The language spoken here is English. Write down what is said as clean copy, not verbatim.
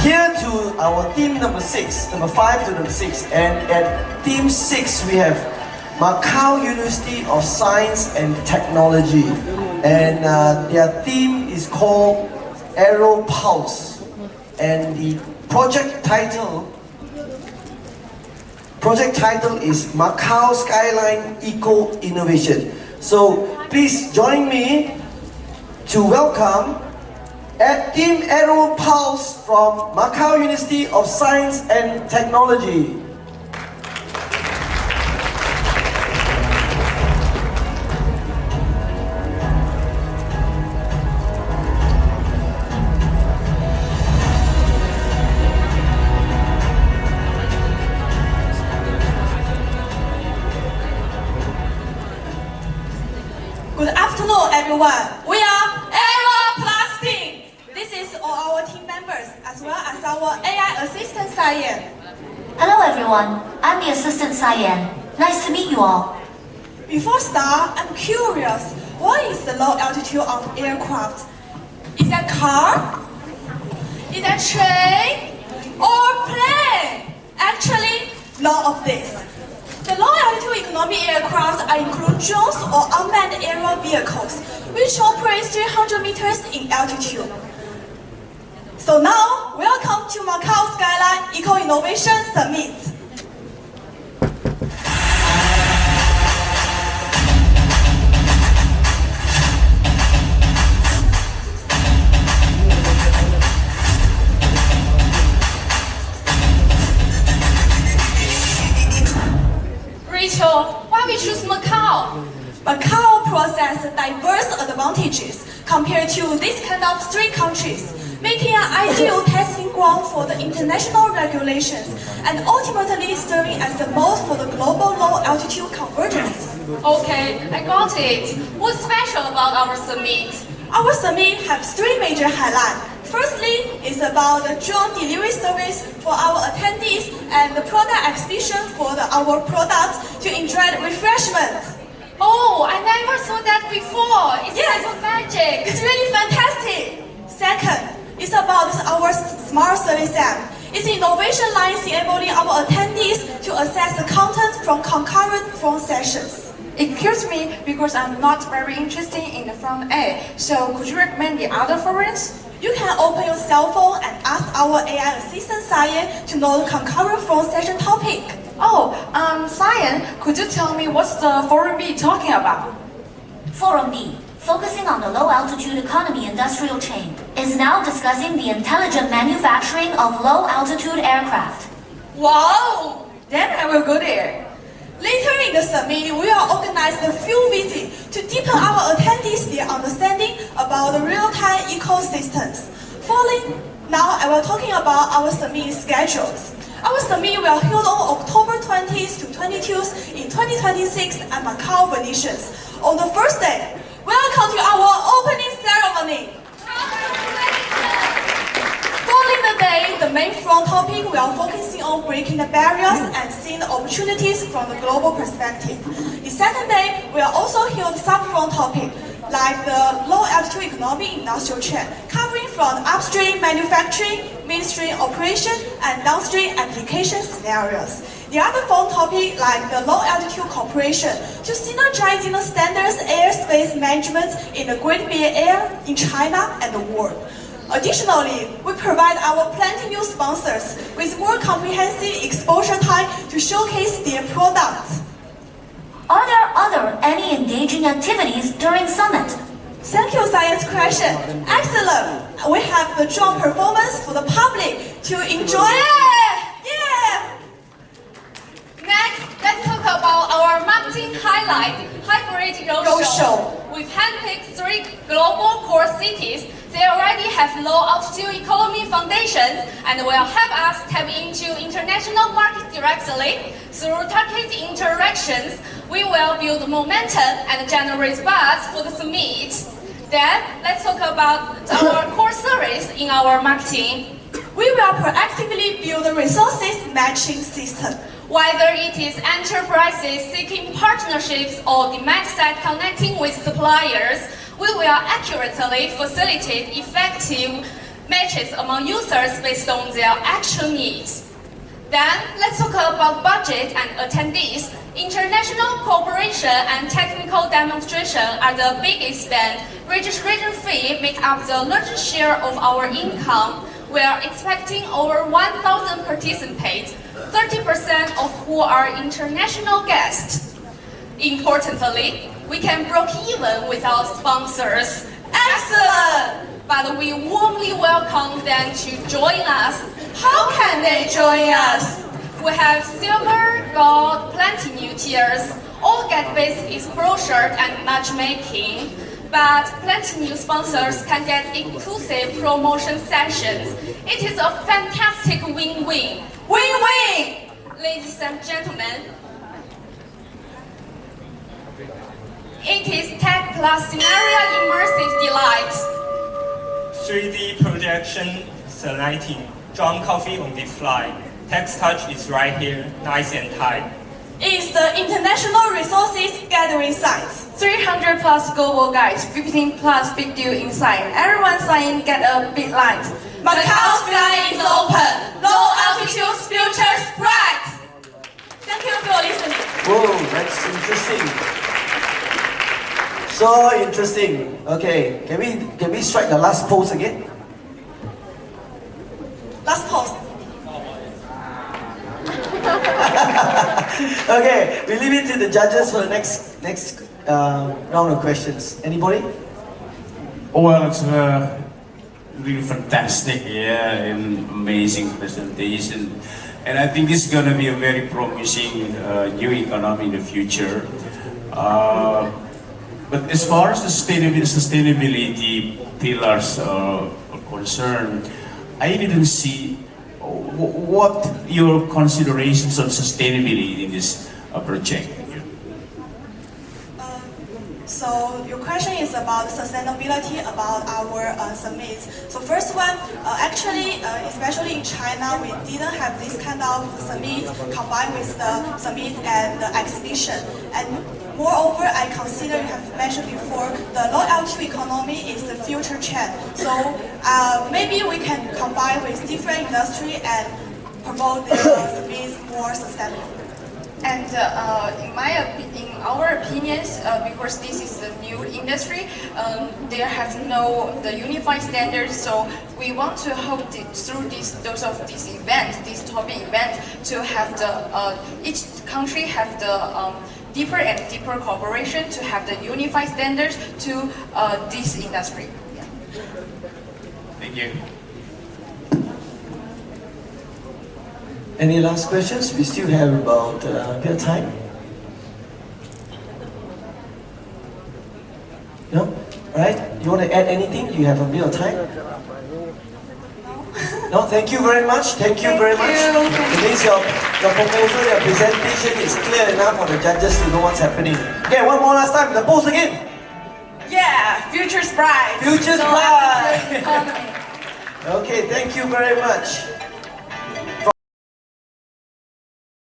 Here to our theme number 6, number 5 to number 6, and at theme 6 we have Macau University of Science and Technology, and their theme is called AeroPulse, and the project title is Macau Skyline Eco-Innovation. So please join me to welcome Team AeroPulse from Macau University of Science and Technology. Good afternoon, everyone. We are AeroPulse team. This is all our team members as well as our AI assistant Cyan. Hello everyone, I'm the assistant Cyan. Nice to meet you all. Before start, I'm curious, what is the low altitude of aircraft? Is that car? Is that train? Or plane? Actually, none of this. The low-altitude economy aircraft include drones or unmanned aerial vehicles, which operate 300 meters in altitude. So now, welcome to Macau Skyline Eco-Innovation Summit. Rachel, why we choose Macau? Macau possesses diverse advantages compared to this kind of 3 countries, making an ideal testing ground for the international regulations and ultimately serving as the mode for the global low-altitude convergence. Okay, I got it. What's special about our summit? Our summit has 3 major highlights. Firstly, it's about the drone delivery service for our attendees and the product exhibition for our products to enjoy the refreshment. Oh, I never saw that before. It's Yes. like magic. It's really fantastic. Second, it's about our smart service app. It's innovation lines enabling our attendees to access the content from concurrent phone sessions. Excuse me, because I'm not very interested in the front A, so could you recommend the other forums? You can open your cell phone and ask our AI assistant Cyan to know the concurrent phone session topic. Oh, Cyan, could you tell me what's the forum B talking about? Forum B, focusing on the low-altitude economy industrial chain, is now discussing the intelligent manufacturing of low-altitude aircraft. Wow! Then I will go there. Later in the summit, we will organize the field visit to deepen our attendees' their understanding about the real-time ecosystems. Following, now I will talking about our summit schedules. Our summit will held on October 20th to 22th in 2026 at Macau Venetians. On the first day, welcome to our opening ceremony. Following the day, the main front topic we are focusing on breaking the barriers and seeing the opportunities from the global perspective. The second day, we are also held sub-front topic like the low-altitude economy industrial chain, covering from upstream manufacturing, midstream operation, and downstream application scenarios. The other front topic like the low-altitude cooperation to synergizing the standards airspace management in the Great Bay Area in China and the world. Additionally, we provide our plenty new sponsors with more comprehensive exposure time to showcase their products. Are there any engaging activities during summit? Thank you, science question. Excellent. We have the drone performance for the public to enjoy. Yeah. Next, let's talk about our marketing highlight, Hybrid Roadshow. We've handpicked 3 global core cities. They already have low-altitude economy foundations and will help us tap into international market directly. Through targeted interactions, we will build momentum and generate buzz for the summit. Then, let's talk about our core service in our marketing. We will proactively build a resources matching system. Whether it is enterprises seeking partnerships or demand-side connecting with suppliers, we will accurately facilitate effective matches among users based on their actual needs. Then, let's talk about budget and attendees. International cooperation and technical demonstration are the biggest spend. Registration fee make up the largest share of our income. We are expecting over 1,000 participants, 30% of who are international guests. Importantly, we can break even without sponsors. Excellent! But we warmly welcome them to join us. How can they join us? We have silver, gold, platinum tiers. All get basic exposure and matchmaking. But platinum sponsors can get exclusive promotion sessions. It is a fantastic win-win. Win-win! Ladies and gentlemen, it is tech plus scenario immersive delight. 3D projection, the lighting, drum coffee on the fly. Text touch is right here, nice and tight. It's the International Resources Gathering Science. 300 plus global guides, 15 plus big deal inside. Everyone sign, get a big light. Macau Skyline is open. Low altitude futures bright. Thank you for listening. Whoa, that's interesting. So interesting. Okay, can we strike the last pose again? Last pause. Okay, we leave it to the judges for the next round of questions. Anybody? Well, it's really fantastic, yeah, and amazing presentation. And I think this is going to be a very promising new economy in the future. But as far as the sustainability pillars are concerned, I didn't see what your considerations on sustainability in this project. So your question is about sustainability about our summits. So first one, actually, especially in China, we didn't have this kind of summit combined with the summit and the exhibition. And moreover, I consider, you have mentioned before, the low altitude economy is the future trend. So maybe we can combine with different industry and promote the summits more sustainable. And in our opinions, because this is a new industry, there has no the unified standards. So we want to hope through this topic event, to have the each country have the deeper and deeper cooperation to have the unified standards to this industry. Yeah. Thank you. Any last questions? We still have about a bit of time. No? Alright, you want to add anything? You have a bit of time? No, thank you very much. Thank you very much. It means your proposal, your presentation is clear enough for the judges to know what's happening. Okay, one more last time. The pose again. Yeah, future's bright. Future's bright. Okay, thank you very much.